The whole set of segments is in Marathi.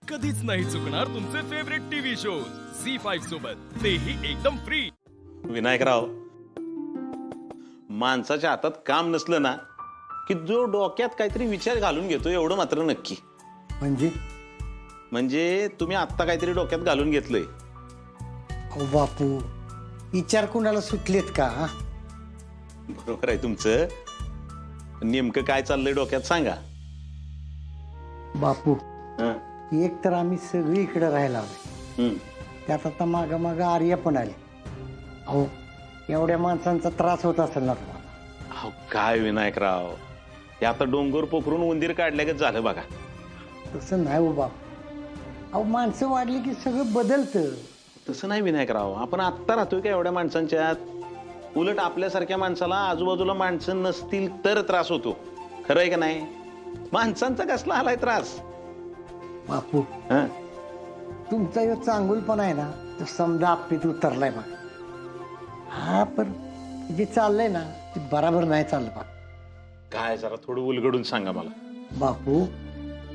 कधीच नाही चुकणार तुमचे फेवरेट टीव्ही शोज झी5 सोबत, तेही एकदम फ्री. विनायकराव, माणसाच्या हातात काम नसलं ना की जो डोक्यात काहीतरी विचार घालून घेतो एवढं मात्र नक्की. म्हणजे तुम्ही आत्ता काहीतरी डोक्यात घालून घेतलंय. अहो बापू, विचार कुणाला सुटलेत का? बरोबर आहे तुमचं. नेमकं काय चाललंय डोक्यात सांगा. बापू, हं, एक तर आम्ही सगळी इकडे राहायला आलो, हं. त्यात आता माग आर्या पण आली. अहो, एवढ्या माणसांचा त्रास होत असेल ना तुम्हाला? अहो काय विनायकराव, हे आता डोंगर पोखरून उंदीर काढल्यागत झालं बघा. तसं नाही हो बापू. अहो, माणसं वाढली की सगळं बदलतं. तसं नाही विनायकराव, आपण आत्ता राहतोय का एवढ्या माणसांच्यात? उलट आपल्यासारख्या माणसाला आजूबाजूला माणसं नसतील तर त्रास होतो. खरं आहे का नाही? माणसांचा कसला आलाय त्रास? बापू, हं? तुमचा जो चांगुलपणा आहे ना, तो समजा आपलीत उतरलाय बघ. हा, पण जे चाललंय ना ते बराबर नाही चाललं बा. काय जरा थोडं उलगडून सांगा मला. बापू,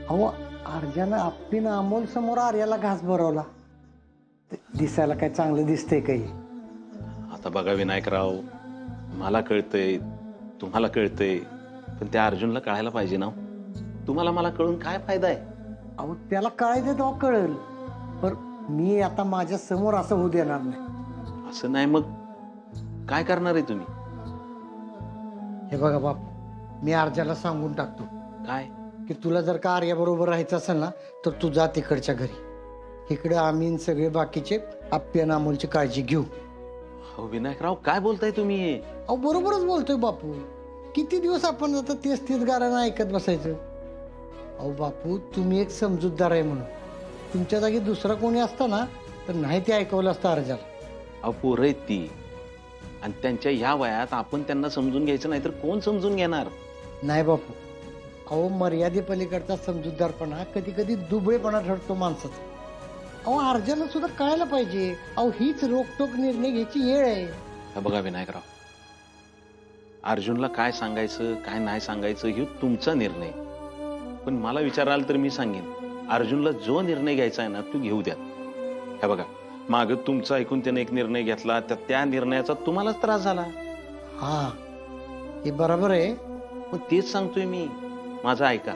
अहो, अर्जानं आपलीनं अमोल समोर आर्याला घास भरवला. ते दिसायला काय चांगलं दिसतंय काही? आता बघा विनायकराव, मला कळतंय, तुम्हाला कळतंय, पण त्या अर्जुनला कळायला पाहिजे ना. तुम्हाला मला कळून काय फायदा आहे? अहो, त्याला कळायचं तेव्हा कळेल, पण मी आता माझ्या समोर असं होऊ देणार नाही. असं नाही मग काय करणार आहे तुम्ही? हे बघा बापू, मी अर्जाला सांगून टाकतो काय? की तुला जर का आर्याबरोबर राहायचं असेल ना तर तू जा तिकडच्या घरी. इकडे आम्ही सगळे बाकीचे आप्यान अमोलची काळजी घेऊ. हो विनायकराव, काय बोलताय तुम्ही? अहो, बरोबरच बोलतोय बापू. किती दिवस आपण आता तेच गाणं ऐकत बसायचं? अहो बापू, तुम्ही एक समजूतदार आहे म्हणून. तुमच्या जागी दुसरा कोणी असता ना तर नाही ते ऐकवलं असतं अर्जाला. अहो पोरं आहेत ती, आणि त्यांच्या ह्या वयात आपण त्यांना समजून घ्यायचं नाही तर कोण समजून घेणार? नाही बापू, अहो, मर्यादेपलीकडचा समजूतदारपणा कधी कधी दुबळेपणा ठरतो माणसाचा. अहो, अर्जाला सुद्धा कळायला पाहिजे. अहो, हीच रोकटोक निर्णय घ्यायची वेळ आहे. हा बघा विनायकराव, अर्जुनला काय सांगायचं काय नाही सांगायचं हे तुमचा निर्णय. पण मला विचाराल तर मी सांगेन, अर्जुनला जो निर्णय घ्यायचा आहे ना तो घेऊ द्या. हे बघा, माग तुमचा ऐकून त्याने एक निर्णय घेतला, त्या निर्णयाचा तुम्हालाच त्रास झाला. हा, हे बरोबर आहे. मग तेच सांगतोय मी, माझा ऐका.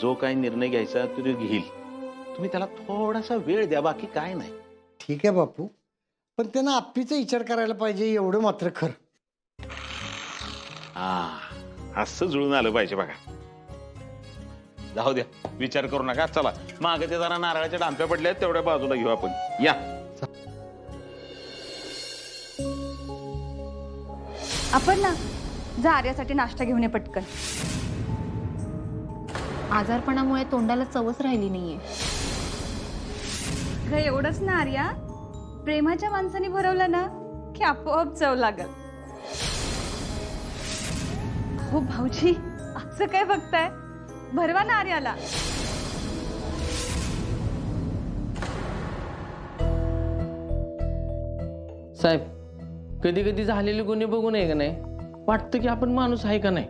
जो काही निर्णय घ्यायचा तो घेईल, तुम्ही त्याला थोडासा वेळ द्या, बाकी काय नाही. ठीक आहे बापू, पण त्यानं आपलीचा विचार करायला पाहिजे एवढं मात्र खरं. हा, असं जुळून आलं पाहिजे बघा. जाऊ द्या, विचार करू नका. चला मागे ते जरा नारळाच्या डांप्या पडल्या आहेत, तेवढ्या बाजूला घेऊ आपण. या. आपण ना जा आर्यासाठी नाश्ता घेऊन ये पटकन. आजारपणामुळे तोंडाला चवच राहिली नाहीये. ग एवढंच ना आर्या, प्रेमाच्या माणसाने भरवलं ना की आपोआप चव लागल. हो भाऊजी, असं काय बघताय? भरवा ना आर्याला. साहेब, कधी कधी झालेले गुन्हे बघून आहे का नाही, वाटतं की आपण माणूस आहे का नाही.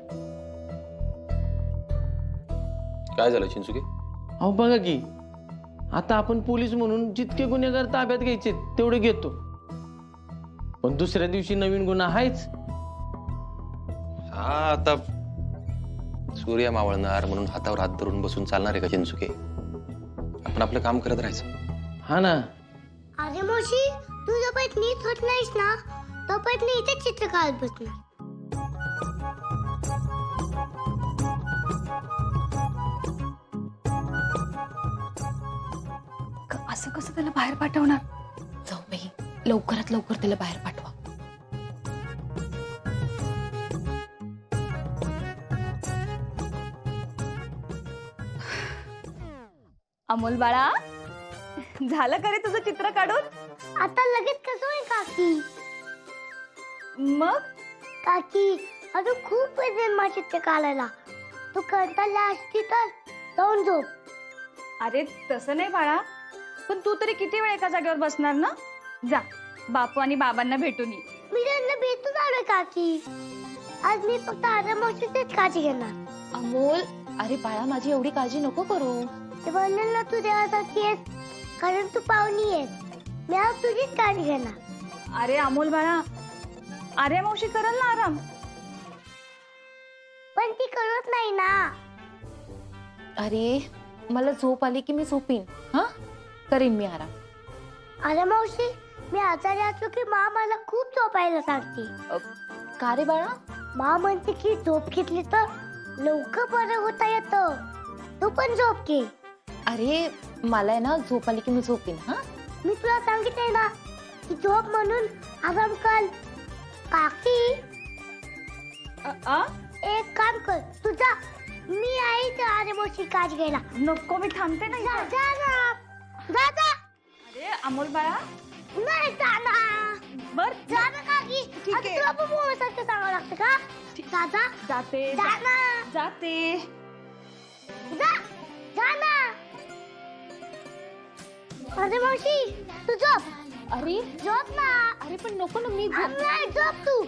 काय झालं चिंचुके? अहो बघा की, आता आपण पोलीस म्हणून जितके गुन्हेगार ताब्यात घ्यायचे तेवढे घेतो, पण दुसऱ्या दिवशी नवीन गुन्हा आहेच. हा, आता सूर्य मावळणार म्हणून हातावर हात धरून बसून चालणार आहे का चिंचुके? आपण आपलं काम करत राहायचं. हा ना. अरे मावशी, तू जोपर्यंत नीट होत नाहीस ना तोपर्यंत मी इथे चित्र काढत बसणार. असं कसं त्याला बाहेर पाठवणार? जाऊ बाई, लवकरात लवकर त्याला बाहेर पाठवा. अमोल बाळा, झालं का रे तुझं चित्र काढून? आता लगेच कसं होईल काकी? मग काकी, अजून खूप वेळ जाईल माझं चित्र काढायला. तू कंटाळला असती तर जाऊन झोप. अरे तसं नाही बाळा, पण तू तरी किती वेळ एका जागेवर बसणार ना? जा, बापू आणि बाबांना भेटून ये. मी त्यांना भेटून आलोय काकी. आज मी फक्त आराम मावशीचीच काळजी घेणार. अमोल, अरे बाळा, माझी एवढी काळजी नको करू. ते बोलले ना तू देवासारखी आहेस कारण तू पाहुणी आहेस. मी आज तुझीच काळजी घेणार. अरे अमोल बाळा, अरे मावशी करल ना आराम. पण ती करत नाही ना. अरे मला झोप आली की मी झोपीन. हा करीन मी आराम. अरे मावशी, मी आजारी असलो की मा मला खूप झोपायला सांगते. का रे बाळा? मा म्हणते की झोप घेतली तर लवकर बरं होता येतं. तू पण झोप घे. अरे मला आहे ना झोप आली की मी झोपीन. हा मी तुला सांगितलंय ना की झोप म्हणून आराम कर. काकी एक काम कर, तुझा मी आहे तर अरे मावशी काळजी घ्यायला. नको, मी थांबते ना जा इथे. जा ना. जा जा. अरे अमोल बाळा, नाही जा ना. बर जा ना काकी. ठीक आता आहे. तुला पण मोबाईलसारखं सांगावं लागतं का? जा जा. जाते जा ना. जाते. जा जा ना. अरे मावशी तू झोप. अरे झोप ना. अरे पण नको ना मी झोप. नाही झोप तू.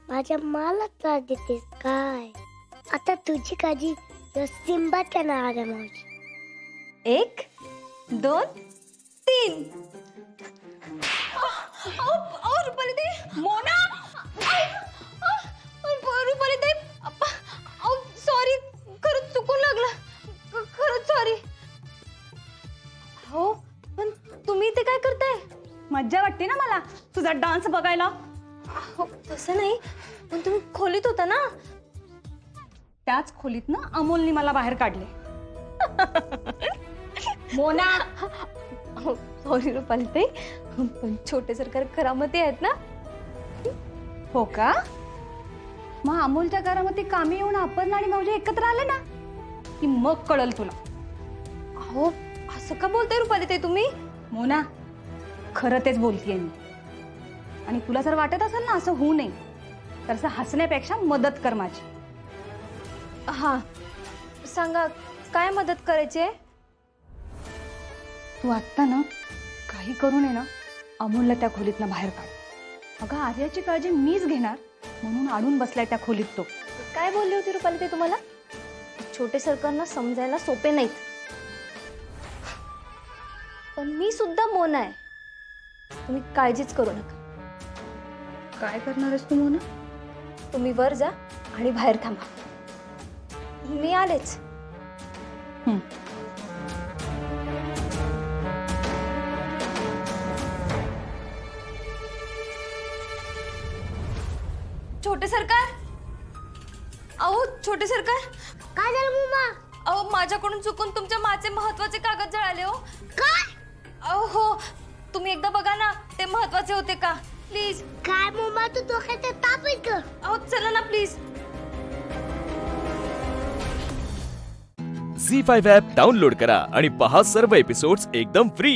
माझ्या मला त्रास देतेस काय? आता तुझी काळजी सिंबात करणार आहे मावशी. 1 2 3. रुपाली ताई, मोना. रुपाली ताई, सॉरी, खरंच चुकून लागलं. खरंच सॉरी. हो पण तुम्ही इथे काय करताय? मज्जा वाटते ना मला तुझा डान्स बघायला. हो तसं नाही, पण तुम्ही खोलीत होता ना. त्याच खोलीत ना अमोलनी मला बाहेर काढले. मोना. सॉरी रुपाली ताई, पण छोटे सरकार करामती आहेत ना. हो का? मग अमोलच्या करामती कामी येऊन अपर्णा आणि भाऊजी एकत्र आले ना की मग कळल तुला. हो असं का बोलताय रुपाली ताई तुम्ही? मोना खरं तेच बोलतेय मी. आणि तुला जर वाटत असेल ना असं होऊ नये तर असं हसण्यापेक्षा मदत कर माझी. हा सांगा, काय मदत करायची आहे? तू आत्ता ना काही करू नये ना अमोलला त्या खोलीतनं बाहेर काढ. अगं आर्याची काळजी मीच घेणार म्हणून अडून बसलाय त्या खोलीत तो. काय बोलली होती रुपाली ते तुम्हाला? छोटे सरकारना समजायला सोपे नाहीत. पण मी सुद्धा मोना आहे, तुम्ही काळजीच करू नका. काय करणार आहेस तू मोना? तुम्ही वर जा आणि बाहेर थांबा, मी आलेच. छोटे सरकार, अहो छोटे सरकार. काय झालं मुमा? अहो माझ्याकडून चुकून तुमच्या माचे महत्वाचे कागद जळाले हो. काय? अहो हो, तुम्ही एकदा बघा ना ते महत्वाचे होते का प्लीज. काय मुमा तू डोक्याचा ताप आहे का? अहो चला ना प्लीज. झी5 ॲप डाउनलोड करा आणि पहा सर्व एपिसोड्स एकदम फ्री.